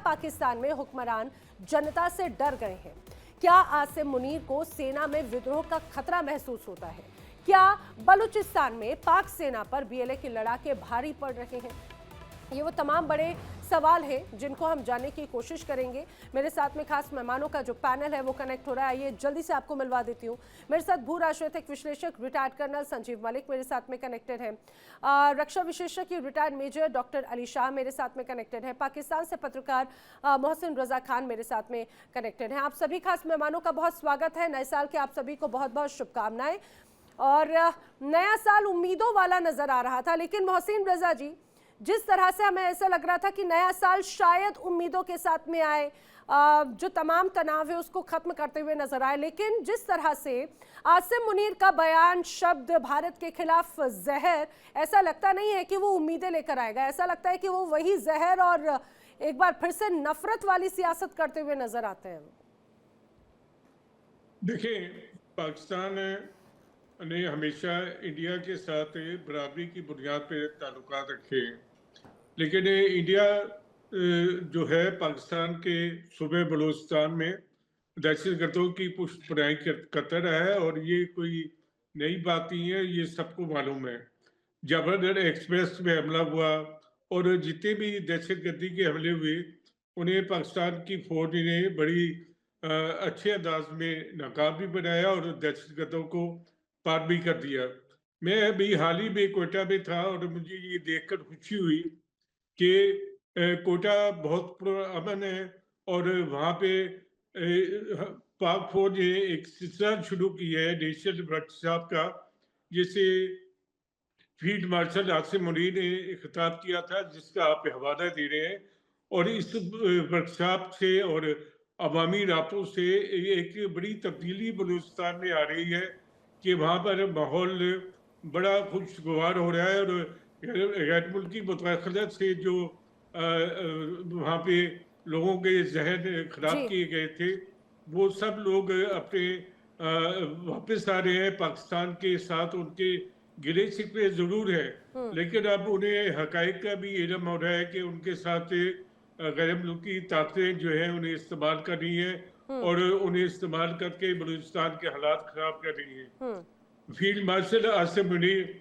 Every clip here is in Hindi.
पाकिस्तान में हुक्मरान जनता से डर गए हैं? क्या आसिम मुनीर को सेना में विद्रोह का खतरा महसूस होता है? क्या बलूचिस्तान में पाक सेना पर बीएलए के लड़ाके भारी पड़ रहे हैं? ये वो तमाम बड़े सवाल हैं जिनको हम जानने की कोशिश करेंगे। मेरे साथ में खास मेहमानों का जो पैनल है वो कनेक्ट हो रहा है, ये जल्दी से आपको मिलवा देती हूँ। मेरे साथ भू राजनीतिक विश्लेषक रिटायर्ड कर्नल संजीव मलिक मेरे साथ में कनेक्टेड है। रक्षा विशेषज्ञ retired major doctor Ali Shah मेरे साथ में कनेक्टेड है। पाकिस्तान से पत्रकार मोहसिन रजा खान मेरे साथ में कनेक्टेड हैं। आप सभी खास मेहमानों का बहुत स्वागत है। नए साल के आप सभी को बहुत बहुत शुभकामनाएं। और नया साल उम्मीदों वाला नजर आ रहा था, लेकिन मोहसिन रजा जी, जिस तरह से हमें ऐसा लग रहा था कि नया साल शायद उम्मीदों के साथ में आए, जो तमाम तनाव है उसको खत्म करते हुए नजर आए, लेकिन जिस तरह से आसिम मुनीर का बयान, शब्द भारत के खिलाफ जहर, ऐसा लगता नहीं है कि वो उम्मीदें लेकर आएगा। ऐसा लगता है कि वो वही जहर और एक बार फिर से नफरत वाली सियासत करते हुए नजर आते हैं। देखिए, पाकिस्तान ने हमेशा इंडिया के साथ बराबरी की बुनियाद पर ताल्लुकात रखे, लेकिन इंडिया जो है पाकिस्तान के सूबे बलूचिस्तान में दहशतगर्दों की पुष्टपनाही करता रहा है। और ये कोई नई बात नहीं है, ये सबको मालूम है। जबलपुर एक्सप्रेस में हमला हुआ और जितने भी दहशतगर्दी के हमले हुए उन्हें पाकिस्तान की फौज ने बड़ी अच्छे अंदाज में नाकाम भी बनाया और दहशतगर्दों को पार भी कर दिया। मैं अभी हाल ही में कोयटा में था और मुझे ये देखकर खुशी हुई कि कोयटा बहुत अमन है और वहाँ पे पाक फौज ने एक सिलसिला शुरू किया है नेशनल वर्कशॉप का, जिसे फील्ड मार्शल आसिम मुनीर ने खिताब किया था, जिसका आप हवाला दे रहे हैं। और इस वर्कशॉप से और अवामी रातों से एक बड़ी तब्दीली बलूचिस्तान में आ रही है कि वहाँ पर माहौल बड़ा खुशगवार हो रहा है। और गैर मुल्की मुदाखलत से जो वहाँ पे लोगों के जहन खराब किए गए थे, वो सब लोग अपने वापस आ रहे हैं पाकिस्तान के साथ। उनके गिले शिकवे जरूर है, लेकिन अब उन्हें हकाइक का भी इल्म हो रहा है कि उनके साथ गैर मुल्की ताकतें जो है उन्हें इस्तेमाल कर रही है और उन्हें इस्तेमाल करके बलूचिस्तान के हालात खराब कर रही है। फील्ड मार्शल आसिम मुनीर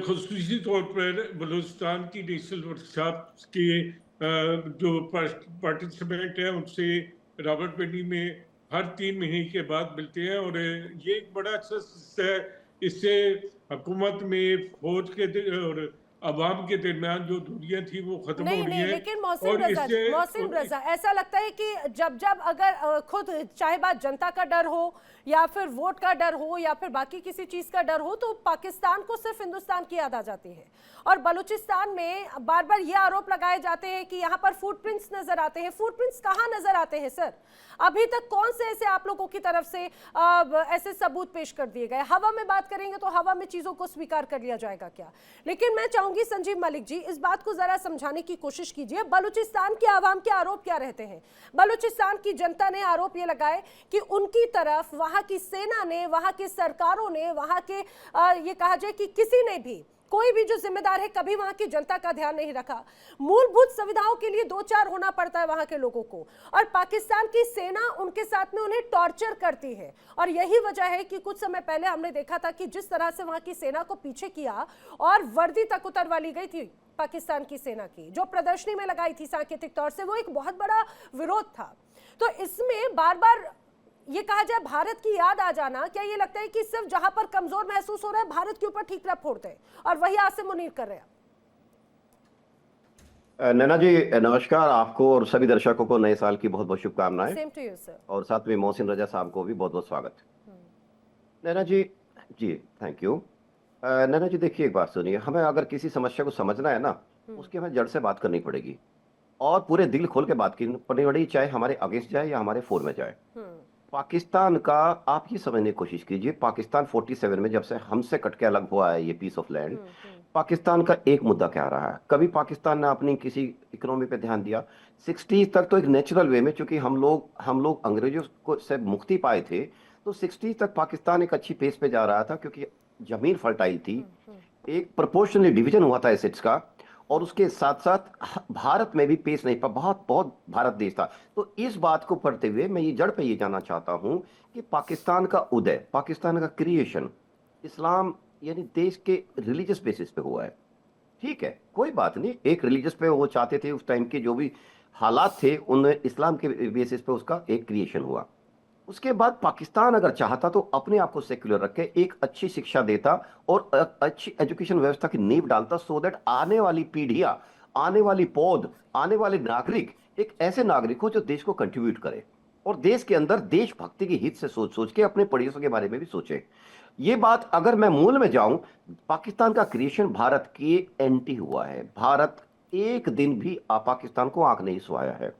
खुसूसी तौर पर बलूचिस्तान की नेशनल वर्कशॉप के जो पार्टिसिपेंट है उनसे रावलपिंडी में हर 3 महीने के बाद मिलते हैं। और ये एक बड़ा अच्छा है। इससे हुकूमत में फौज के और अवाम के दरमियान जो दूरियां थी वो खत्म हो रही है। लेकिन मोहसिन रजा, ऐसा लगता है कि जब अगर खुद चाहे बात जनता का डर हो या फिर वोट का डर हो या फिर बाकी किसी चीज का डर हो, तो पाकिस्तान को सिर्फ हिंदुस्तान की याद आ जाती है। और बलूचिस्तान में बार बार ये आरोप लगाए जाते हैं कि यहाँ पर फुटप्रिंट्स नजर आते हैं। फुटप्रिंट्स कहाँ नजर आते हैं सर? अभी तक कौन से ऐसे आप लोगों की तरफ से ऐसे सबूत पेश कर दिए गए? हवा में बात करेंगे तो हवा में चीजों को स्वीकार कर लिया जाएगा क्या? लेकिन मैं चाहूंगी संजीव मलिक जी, इस बात को जरा समझाने की कोशिश कीजिए। बलूचिस्तान के आवाम के आरोप क्या रहते हैं? बलूचिस्तान की जनता ने आरोप ये लगाए कि उनकी तरफ वहां की सेना ने, वहां की सरकारों ने, वहां के ये कहा जाए कि किसी ने भी, कोई भी जो जिम्मेदार है, कभी वहां की जनता का ध्यान नहीं रखा। मूलभूत सुविधाओं के लिए दो चार होना पड़ता है वहां के लोगों को, और पाकिस्तान की सेना उनके साथ में उन्हें टॉर्चर करती है। और यही वजह है कि कुछ समय पहले हमने देखा था कि जिस तरह से वहां की सेना को पीछे किया और वर्दी तक उतरवा ली गई थी पाकिस्तान की सेना की, जो प्रदर्शनी में लगाई थी सांकेतिक तौर से, वो एक बहुत बड़ा विरोध था। तो इसमें बार बार ये कहा जाए भारत की याद आ जाना, क्या ये लगता है कि सिर्फ जहां पर कमजोर महसूस हो रहा है भारत के ऊपर ठीकरा फोड़ते हैं, और वही आसिम मुनीर कर रहे हैं? नैना जी नमस्कार, आपको और सभी दर्शकों को नए साल की बहुत बहुत शुभकामनाएं। Same to you sir. और साथ में मोहसिन रजा साहब को भी बहुत बहुत स्वागत। नैना जी थैंक यू। नैना जी देखिए, एक बात सुनिए, हमें अगर किसी समस्या को समझना है ना, उसकी हमें जड़ से बात करनी पड़ेगी और पूरे दिल खोल के बात करनी पड़ेगी, चाहे हमारे अगेंस्ट जाए या हमारे फोर में जाए। पाकिस्तान का आप ये समझने की कोशिश कीजिए, पाकिस्तान 47 में जब से हमसे कट के अलग हुआ है ये पीस ऑफ लैंड, पाकिस्तान का एक मुद्दा क्या रहा है? कभी पाकिस्तान ने अपनी किसी इकोनॉमी पे ध्यान दिया? 60s तक तो एक नेचुरल वे में, चूंकि हम लोग अंग्रेजों को से मुक्ति पाए थे, तो 60s तक पाकिस्तान एक अच्छी पेस पे जा रहा था क्योंकि जमीन फर्टाइल थी, एक प्रोपोर्शनली डिवीजन हुआ था एसेट्स का, और उसके साथ साथ भारत में भी पेश नहीं पा, बहुत बहुत भारत देश था। तो इस बात को पढ़ते हुए मैं ये जड़ पे ये जानना चाहता हूं कि पाकिस्तान का उदय, पाकिस्तान का क्रिएशन इस्लाम यानी देश के रिलीजियस बेसिस पे हुआ है। ठीक है, कोई बात नहीं, एक रिलीजियस पे वो चाहते थे, उस टाइम के जो भी हालात थे उन इस्लाम के बेसिस पे उसका एक क्रिएशन हुआ। उसके बाद पाकिस्तान अगर चाहता तो अपने आप को सेक्युलर रख के एक अच्छी शिक्षा देता और अच्छी एजुकेशन व्यवस्था की नींव डालता, सो दैट आने वाली पीढ़ियां, आने वाली पौध, आने वाले नागरिक एक ऐसे नागरिक हो जो देश को कंट्रीब्यूट करे और देश के अंदर देशभक्ति के हित से सोच सोच के अपने पड़ोसियों के बारे में भी सोचे। ये बात अगर मैं मूल में जाऊं, पाकिस्तान का क्रिएशन भारत के एंटी हुआ है। भारत एक दिन भी पाकिस्तान को आंख नहीं सुहाया है।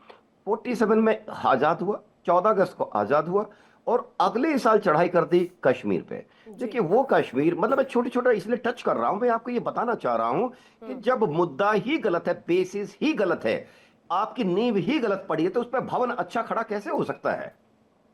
47 में आजाद हुआ, 14 अगस्त को आजाद हुआ और अगले साल चढ़ाई कर दी कश्मीर पे। देखिए वो कश्मीर, मतलब मैं छोटे छोटा इसलिए टच कर रहा हूं, मैं आपको ये बताना चाह रहा हूं कि जब मुद्दा ही गलत है, बेसिस ही गलत है, आपकी नींव ही गलत पड़ी है, तो उस पर भवन अच्छा खड़ा कैसे हो सकता है?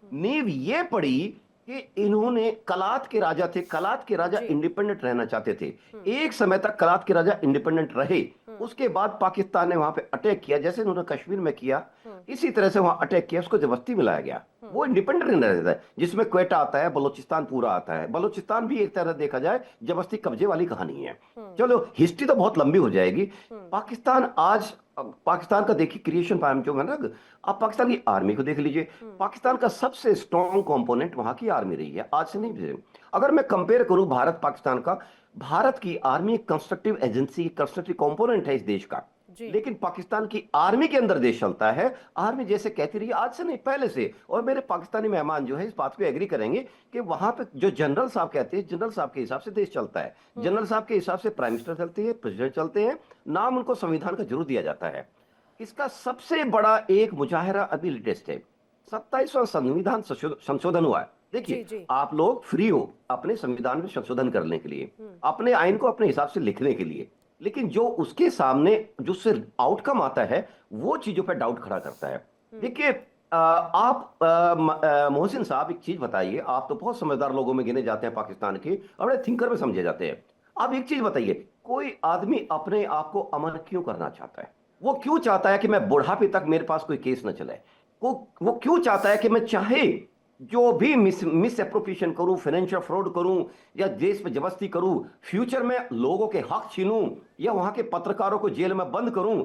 नींव ये पड़ी कि इन्होंने, कलात के राजा थे, कलात के राजा इंडिपेंडेंट रहना चाहते थे। एक समय तक कलात के राजा इंडिपेंडेंट रहे, उसके बाद पाकिस्तान ने वहां पे अटैक किया, जैसे उन्होंने कश्मीर में किया इसी तरह से वहां अटैक किया, उसको जबरदस्ती मिलाया गया। वो इंडिपेंडेंट नहीं रहता है, जिसमें क्वेटा आता है, बलूचिस्तान पूरा आता है। बलूचिस्तान भी एक तरह देखा जाए जबरदस्ती कब्जे वाली कहानी है। चलो हिस्ट्री तो बहुत लंबी हो जाएगी। पाकिस्तान आज, पाकिस्तान का देखिए क्रिएशन जो है ना, आप पाकिस्तान की आर्मी को देख लीजिए। पाकिस्तान का सबसे स्ट्रॉन्ग कंपोनेंट वहां की आर्मी रही है, आज से नहीं। अगर मैं कंपेयर करूं भारत पाकिस्तान का, भारत की army constructive agency, constructive component है इस देश का, लेकिन पाकिस्तान की आर्मी के अंदर देश चलता है। आर्मी जैसे कहती रही, आज से नहीं पहले से। और मेरे पाकिस्तानी मेहमान जो है इस बात को एग्री करेंगे कि वहां पे जो जनरल साहब कहते हैं, जनरल साहब के हिसाब से देश चलता है। जनरल साहब के हिसाब से प्राइम मिनिस्टर चलते हैं, प्रेसिडेंट चलते हैं, नाम उनको संविधान का जरूर दिया जाता है। इसका सबसे बड़ा एक मुजाहिरा अभी लेटेस्ट है, 27वां संविधान संशोधन हुआ है। देखिए आप लोग फ्री हो अपने संविधान में संशोधन करने के लिए, अपने आइन को अपने हिसाब से लिखने के लिए, लेकिन जो उसके सामने जो से आउटकम आता है वो चीजों पर डाउट खड़ा करता है। देखिए आप मोहसिन साहब एक चीज बताइए, आप तो बहुत समझदार लोगों में गिने जाते हैं पाकिस्तान के, अपने थिंकर में समझे जाते हैं। आप एक चीज बताइए, कोई आदमी अपने आप को अमर क्यों करना चाहता है? वो क्यों चाहता है कि मैं बुढ़ापे तक मेरे पास कोई केस न चले? वो क्यों चाहता है कि मैं चाहे जो भी मिस एप्रोप्रिएशन करूं, फाइनेंशियल फ्रॉड करूं, या देश पे जबरदस्ती करूं, फ्यूचर में लोगों के हक छीनूं, या वहां के पत्रकारों को जेल में बंद करूं,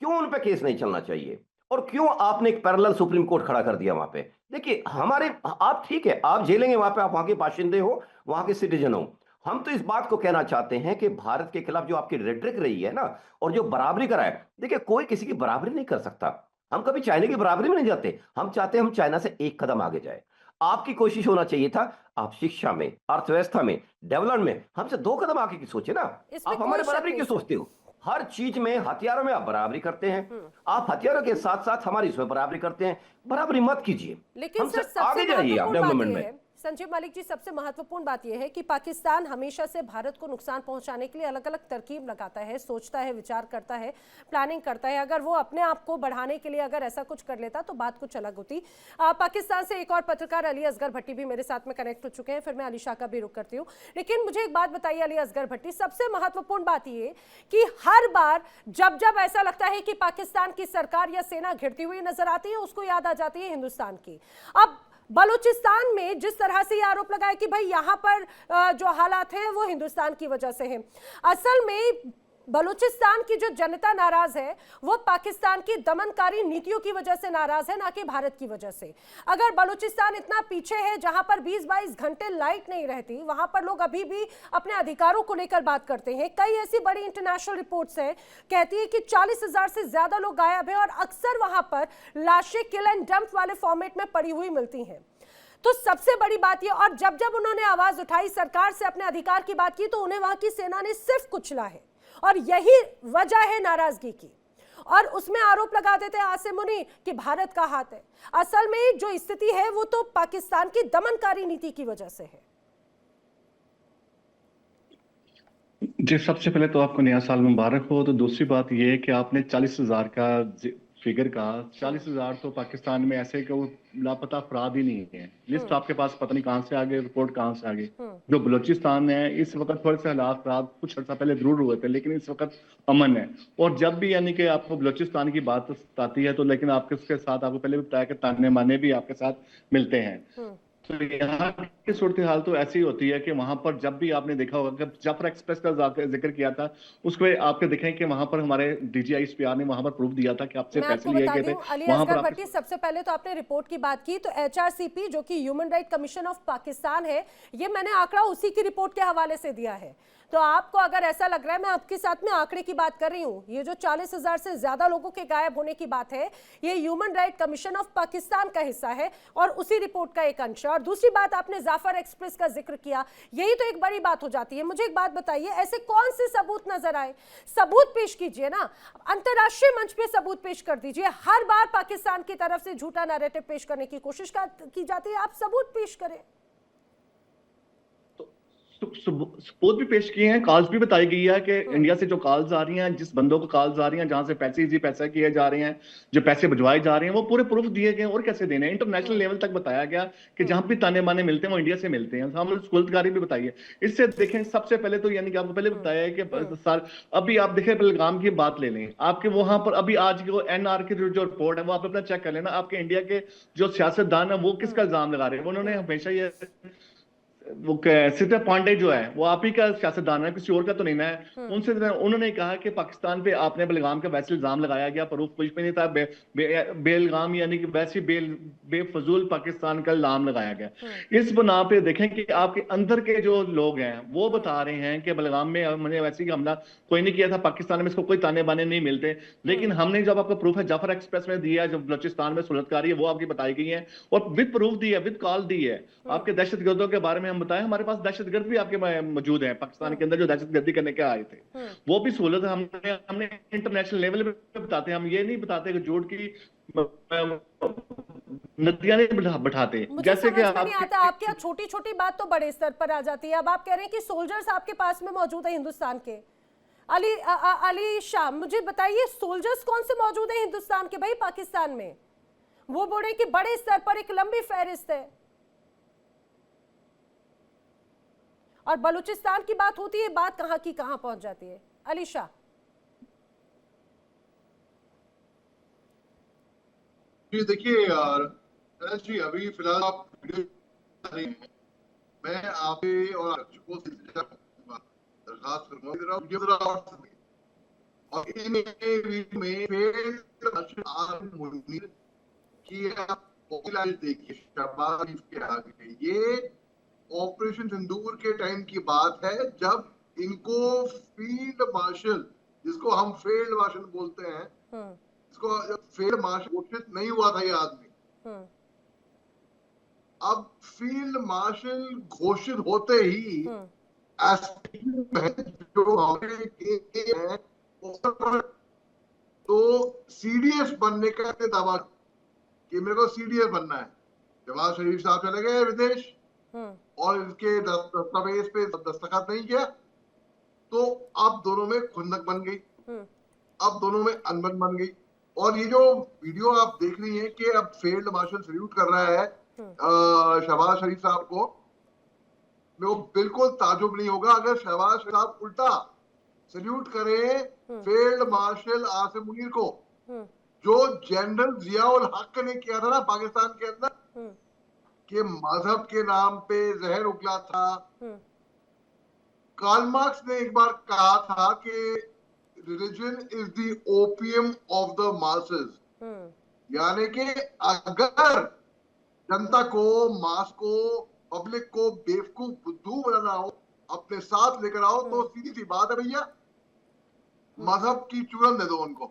क्यों उन पे केस नहीं चलना चाहिए? और क्यों आपने एक पैरेलल सुप्रीम कोर्ट खड़ा कर दिया वहां पे? देखिए हमारे, आप ठीक है, आप झेलेंगे वहां पे, आप वहां के बाशिंदे हो, वहां के सिटीजन हो। हम तो इस बात को कहना चाहते हैं कि भारत के खिलाफ जो आपकी रेटरिक रही है ना, और जो बराबरी कराए, देखिए कोई किसी की बराबरी नहीं कर सकता। हम कभी चाइना की बराबरी में नहीं जाते, हम चाहते हैं हम चाइना से एक कदम आगे जाए। आपकी कोशिश होना चाहिए था, आप शिक्षा में, अर्थव्यवस्था में, डेवलपमेंट में हमसे 2 कदम आगे की सोचे ना। आप हमारे बराबरी क्यों सोचते हो? हर चीज में, हथियारों में आप बराबरी करते हैं, आप हथियारों के साथ साथ हमारी इसमें बराबरी करते हैं। बराबरी मत कीजिए, लेकिन सर सबसे आगे जाइए आप डेवलपमेंट में। संजीव मालिक जी, सबसे महत्वपूर्ण बात यह है कि पाकिस्तान हमेशा से भारत को नुकसान पहुंचाने के लिए अलग अलग तरकीब लगाता है, सोचता है, विचार करता है, प्लानिंग करता है। अगर वो अपने आप को बढ़ाने के लिए अगर ऐसा कुछ कर लेता तो बात कुछ अलग होती। पाकिस्तान से एक और पत्रकार अली असगर भट्टी भी मेरे साथ में कनेक्ट हो चुके हैं, फिर मैं अलीशा का भी रुख करती हूँ। लेकिन मुझे एक बात बताइए अली असगर भट्टी, सबसे महत्वपूर्ण बात ये कि हर बार जब जब ऐसा लगता है कि पाकिस्तान की सरकार या सेना घिरती हुई नजर आती है, उसको याद आ जाती है हिंदुस्तान की। अब बलूचिस्तान में जिस तरह से यह आरोप लगाया कि भाई यहां पर जो हालात हैं वो हिंदुस्तान की वजह से हैं, असल में बलूचिस्तान की जो जनता नाराज है वो पाकिस्तान की दमनकारी नीतियों की वजह से नाराज है, ना कि भारत की वजह से। अगर बलूचिस्तान इतना पीछे है, जहां पर 20-22 घंटे लाइट नहीं रहती, वहां पर लोग अभी भी अपने अधिकारों को लेकर बात करते हैं। कई ऐसी बड़ी इंटरनेशनल रिपोर्ट्स हैं, कहती है कि 40,000 से ज्यादा लोग गायब हैं और अक्सर वहां पर लाशें किल एंड डंप वाले फॉर्मेट में पड़ी हुई मिलती हैं। तो सबसे बड़ी बात यह, और जब जब उन्होंने आवाज उठाई, सरकार से अपने अधिकार की बात की, तो उन्हें वहां की सेना ने सिर्फ कुचला है, और यही वजह है नाराजगी की। और उसमें आरोप लगा देते हैं आसिम मुनी कि भारत का हाथ है। असल में जो स्थिति है वो तो पाकिस्तान की दमनकारी नीति की वजह से है। जी, सबसे पहले तो आपको नया साल मुबारक हो। तो दूसरी बात यह है कि आपने 40,000 का फिगर का, 40,000 तो पाकिस्तान में ऐसे कि वो लापता अफराद ही नहीं है। लिस्ट आपके पास पता नहीं कहाँ से आ गई, रिपोर्ट कहाँ से आ गई। जो बलूचिस्तान है इस वक्त थोड़े से हालात खराब कुछ अर्सा पहले जरूर हुए थे, लेकिन इस वक्त अमन है। और जब भी यानी कि आपको बलूचिस्तान की बात आती है तो लेकिन आपके उसके साथ आपको पहले भी बताया कि ताने माने भी आपके साथ मिलते हैं। तो यहाँ की सूरत हाल तो ऐसी होती है कि वहां पर जब भी आपने देखा होगा कि जाफर एक्सप्रेस का जिक्र किया था, उसमें आपके देखें कि वहां पर हमारे डीजीआई SPR ने वहां पर प्रूफ दिया था कि आपसे मैं पैसे आपको लिए बता गए थे। दूं अली वहां असगर पर भट्टी, सबसे पहले तो आपने रिपोर्ट की बात की, तो HRCP जो कि human right commission of Pakistan है, ये मैंने आंकड़ा उसी की रिपोर्ट के हवाले से दिया है। तो आपको अगर ऐसा लग रहा है, मैं आपके साथ में आंकड़े की बात कर रही हूं, ये जो 40,000 से ज्यादा लोगों के गायब होने की बात है, ये human right commission of Pakistan का हिस्सा है और उसी रिपोर्ट का एक अंश है। और दूसरी बात, आपने जाफर एक्सप्रेस का जिक्र किया, यही तो एक बड़ी बात हो जाती है। मुझे एक बात बताइए, ऐसे कौन से सबूत नजर आए? सबूत पेश कीजिए ना, अंतरराष्ट्रीय मंच पे सबूत पेश कर दीजिए। हर बार पाकिस्तान की तरफ से झूठा नैरेटिव पेश करने की कोशिश की जाती है, आप सबूत पेश करें। सबूत भी पेश किए हैं, कॉल्स भी बताई गई है कि इंडिया से जो कॉल्स आ रही हैं, जिस बंदों को कॉल्स आ रही हैं, जहां से पैसे किए जा रहे हैं, जो पैसे भिजवाए जा रहे हैं, वो पूरे प्रूफ दिए गए। और कैसे देने हैं, इंटरनेशनल लेवल तक बताया गया कि जहां भी ताने बाने मिलते हैं वो इंडिया से मिलते हैं। हम स्कूलकारी भी बताइए। इससे देखें, सबसे पहले तो यानी कि आपको पहले बताया है कि सर अभी आप देखें, पहलगाम की बात ले लें, आपके वहां पर अभी आज की NR की जो रिपोर्ट है वो आप अपना चेक कर लेना। आपके इंडिया के जो सियासतदान है वो किसका इल्जाम लगा रहे हैं? उन्होंने हमेशा ये वो सीता पांडे जो है वो आप ही का सियासतदान है, किसी और का तो नहीं है। उनसे उन्होंने कहा कि पाकिस्तान पे आपने बेलगाम का वैसे इल्जाम लगाया गया, प्रूफ कुछ भी नहीं था। बेलगाम यानी कि वैसे बेफजूल पाकिस्तान का इल्जाम लगाया गया। इस बना पे देखें कि आपके अंदर के जो लोग हैं वो बता रहे हैं कि बेलगाम में मैंने वैसे ही हमला कोई नहीं किया था, पाकिस्तान में इसको कोई ताने बाने नहीं मिलते। लेकिन हमने जब आपको प्रूफ है जाफर एक्सप्रेस में दिया, जो बलूचिस्तान में सुलहतकारी है वो आपकी बताई गई है और विद प्रूफ दी है, विद कॉल दी है। आपके दहशतगर्दों के बारे में हम बताएं, हमारे पास दहशतगर्द भी आपके मौजूद हैं पाकिस्तान के अंदर जो दहशतगर्दी करने के आए थे, वो भी सहूलत हमने इंटरनेशनल लेवल पे बताते हैं। हम ये नहीं बताते कि झूठ की नदियां नहीं बैठाते। जैसे कि नहीं आता, आपके यहाँ छोटी छोटी बात तो बड़े स्तर पर आ जाती है। अब आप कह रहे हैं कि सोल्जर्स आपके पास में मौजूद है हिंदुस्तान के। अली शाह, मुझे बताइए सोल्जर्स कौन से मौजूद है हिंदुस्तान के भाई पाकिस्तान में? वो बोल रहे कि बड़े स्तर पर एक लंबी फहरिस्त है। और बलूचिस्तान की बात होती है, बात कहां की कहां पहुंच जाती है। अली शाह जी, देखिए यार जी, अभी फिलहाल आप मैं आप और दरखास्त करूंगा और इन देखिए शहबाज के आगे ये ऑपरेशन सिंदूर के टाइम की बात है, जब इनको फील्ड मार्शल, जिसको हम फील्ड मार्शल बोलते हैं, इसको फील्ड मार्शल घोषित नहीं हुआ था ये आदमी। अब फील्ड मार्शल घोषित होते ही जो है तो CDS बनने का दावा कि मेरे को CDS बनना है। जवाब शरीफ साहब चले गए विदेश और इनके दस्तावेज पे दस्तखत नहीं किया, तो अब दोनों में खुंदक बन गई, अब दोनों में अनबन बन गई। और ये जो वीडियो आप देख रही हैं कि अब फील्ड मार्शल सल्यूट कर रहा है शहबाज शरीफ साहब को, मेरे को बिल्कुल ताजुब नहीं होगा अगर शहबाज शरीफ साहब उल्टा सल्यूट करे फील्ड मार्शल आसिम मुनीर को, जो जनरल जियाउल हक ने किया था ना पाकिस्तान के अंदर, कि मजहब के नाम पे जहर उगला था। कार्ल मार्क्स ने एक बार कहा था कि religion is the opium of the masses, यानी कि अगर जनता को, मास को, पब्लिक को बेवकूफ बुद्धू बनाना हो, अपने साथ लेकर आओ, तो सीधी सी बात है भैया, मजहब की चूरन दे दो उनको।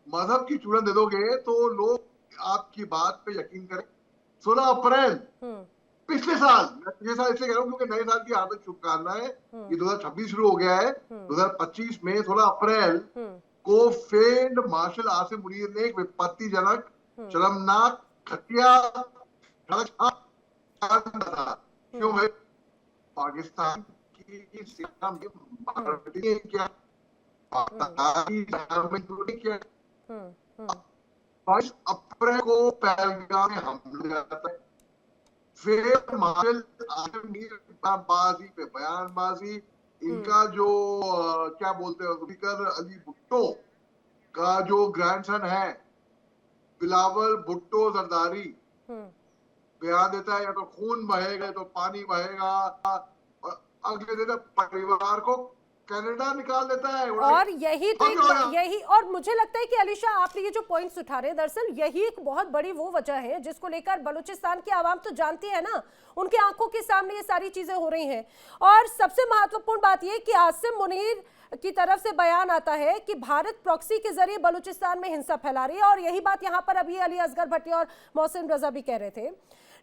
मजहब की चूरन दे दोगे तो लोग आपकी बात पे यकीन करें। 16 अप्रैल पिछले साल, मैं पिछले साल इसलिए कह रहा हूँ क्योंकि नए साल की हार्दिक शुभकामनाएं, ये 2026 शुरू हो गया है। 2025 में 16 अप्रैल को फील्ड मार्शल आसिम मुनीर ने एक विपत्तिजनक, शर्मनाक, घटिया क्यों है पाकिस्तान की सेना में क्या क्या 22 अप्रैल को पहलगाम में हमला जाता है। फिर मार्शल बयानबाजी पे बयानबाजी, इनका जो क्या बोलते हैं जुल्फिकार अली भुट्टो का जो ग्रैंडसन है बिलावल भुट्टो जरदारी बयान देता है, या तो खून बहेगा तो पानी बहेगा, और अगले दिन परिवार को कनाडा निकाल देता है। और यही और मुझे लगता है कि अलीशा आपने ये जो पॉइंट्स उठा रहे हैं, दरअसल यही एक बहुत बड़ी वो वजह है जिसको लेकर बलूचिस्तान की आवाम तो जानती है ना, उनके आंखों के सामने ये सारी चीजें हो रही हैं। और सबसे महत्वपूर्ण बात ये कि आसिम मुनीर की तरफ से बयान आता है कि भारत प्रॉक्सी के जरिए बलूचिस्तान में हिंसा फैला रही है, और यही बात यहाँ पर अभी अली असगर भट्टी और मोहसिन रजा भी कह रहे थे।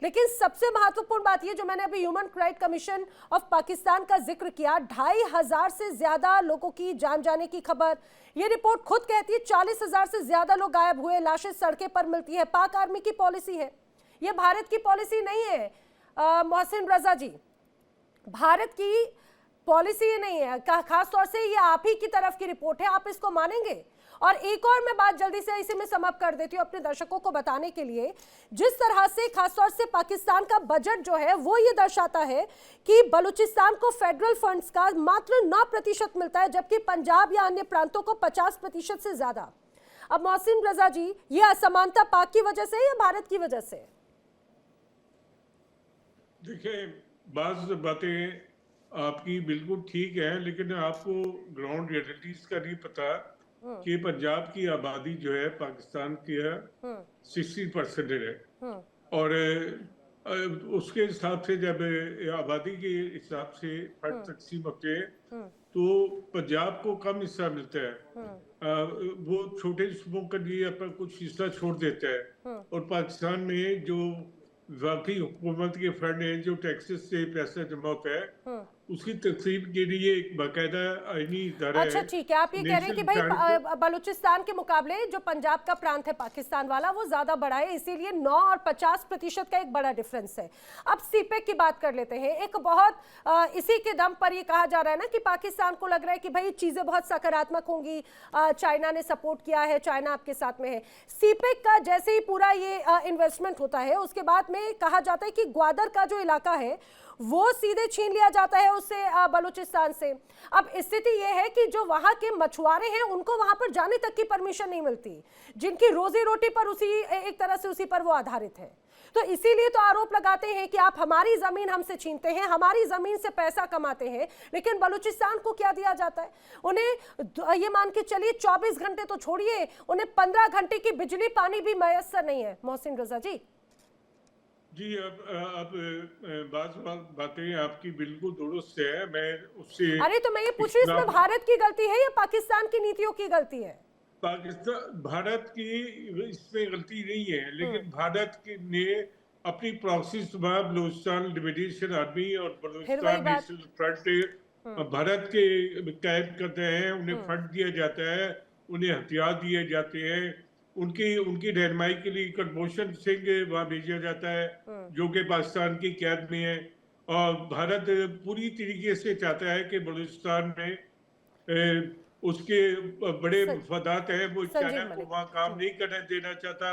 लेकिन सबसे महत्वपूर्ण बात ये जो मैंने अभी human right commission of Pakistan का जिक्र किया, 2500 से ज्यादा लोगों की जान जाने की खबर। ये रिपोर्ट खुद कहती है 40,000 से ज्यादा लोग गायब हुए, लाशें सड़कें पर मिलती है। पाक आर्मी की पॉलिसी है, ये भारत की पॉलिसी नहीं है मोहसिन रजा जी, भारत की पॉलिसी ये नहीं है। खास तौर से ये आप ही की तरफ की रिपोर्ट है, आप इसको मानेंगे? और एक और मैं बात जल्दी से इसी में समाप्त कर देती हूँ अपने दर्शकों को बताने के लिए, जिस तरह से खासतौर से पाकिस्तान का बजट जो है वो ये दर्शाता है कि बलूचिस्तान को फेडरल फंड्स का मात्र 9% मिलता है, जबकि पंजाब या अन्य प्रांतों को 50% से ज्यादा। अब मोहसिन रजा जी, ये असमानता पाक की वजह से या भारत की वजह से? देखिए, बात बातें आपकी बिल्कुल ठीक है, लेकिन आपको ग्राउंड रियलिटीज का नहीं पता कि पंजाब की आबादी जो है पाकिस्तान की 60% है, और उसके हिसाब से जब आबादी के हिसाब से फंड तकसीम होते हैं तो पंजाब को कम हिस्सा मिलता है। वो छोटे सूबों के लिए अपना कुछ हिस्सा छोड़ देता है, और पाकिस्तान में जो वाकई हुकूमत के फंड है, जो टैक्सेस से पैसा जमा होता है, उसकी तकसीम के लिए एक बाकायदा आईनी इदारा है। अच्छा ठीक है, आप ये कह रहे हैं कि भाई बलूचिस्तान के मुकाबले जो पंजाब का प्रांत है पाकिस्तान वाला वो ज्यादा बड़ा है, इसीलिए 9 और 50% का एक बड़ा डिफरेंस है। अब सीपेक की बात कर लेते हैं। एक बहुत इसी के दम पर ये कहा जा रहा है ना कि पाकिस्तान को लग रहा है कि भाई चीजें बहुत सकारात्मक होंगी, चाइना ने सपोर्ट किया है, चाइना आपके साथ में है। सीपेक का जैसे ही पूरा ये इन्वेस्टमेंट होता है उसके बाद में कहा जाता है कि ग्वादर का जो इलाका है वो सीधे छीन लिया जाता है उससे, बलूचिस्तान से। अब स्थिति ये है कि जो वहां के मछुआरे हैं उनको वहां पर जाने तक की परमिशन नहीं मिलती, जिनकी रोजी रोटी पर उसी एक तरह से उसी पर वो आधारित है। तो इसीलिए तो आरोप लगाते हैं कि आप हमारी जमीन हमसे छीनते हैं, हमारी जमीन से पैसा कमाते हैं। लेकिन बलूचिस्तान को क्या दिया जाता है? उन्हें ये मान के चलिए 24 घंटे तो छोड़िए, उन्हें 15 घंटे की बिजली पानी भी मैसर नहीं है। मोहसिन रजा जी। जी, अब बातें आपकी बिल्कुल दुरुस्त है, मैं उससे अरे तो मैं ये पूछ रही हूँ, इसमें भारत की गलती है या पाकिस्तान की नीतियों की गलती है? पाकिस्तान भारत की इसमें गलती नहीं है, लेकिन भारत ने अपनी प्रॉक्सी बलूचिस्तान लिबरेशन आर्मी और बलूचिस्तान नेशनल फ्रंट भारत के कैद करते हैं, उन्हें फंड दिया जाता है, उन्हें हथियार दिए जाते हैं, उनकी रहनुमाई के लिए कुलभूषण सिंह वहां भेजा जाता है जो कि पाकिस्तान की कैद में है। और भारत पूरी तरीके से चाहता है कि बलूचिस्तान में उसके बड़े मफादात हैं, वो चाइना को वहां काम नहीं करने देना चाहता।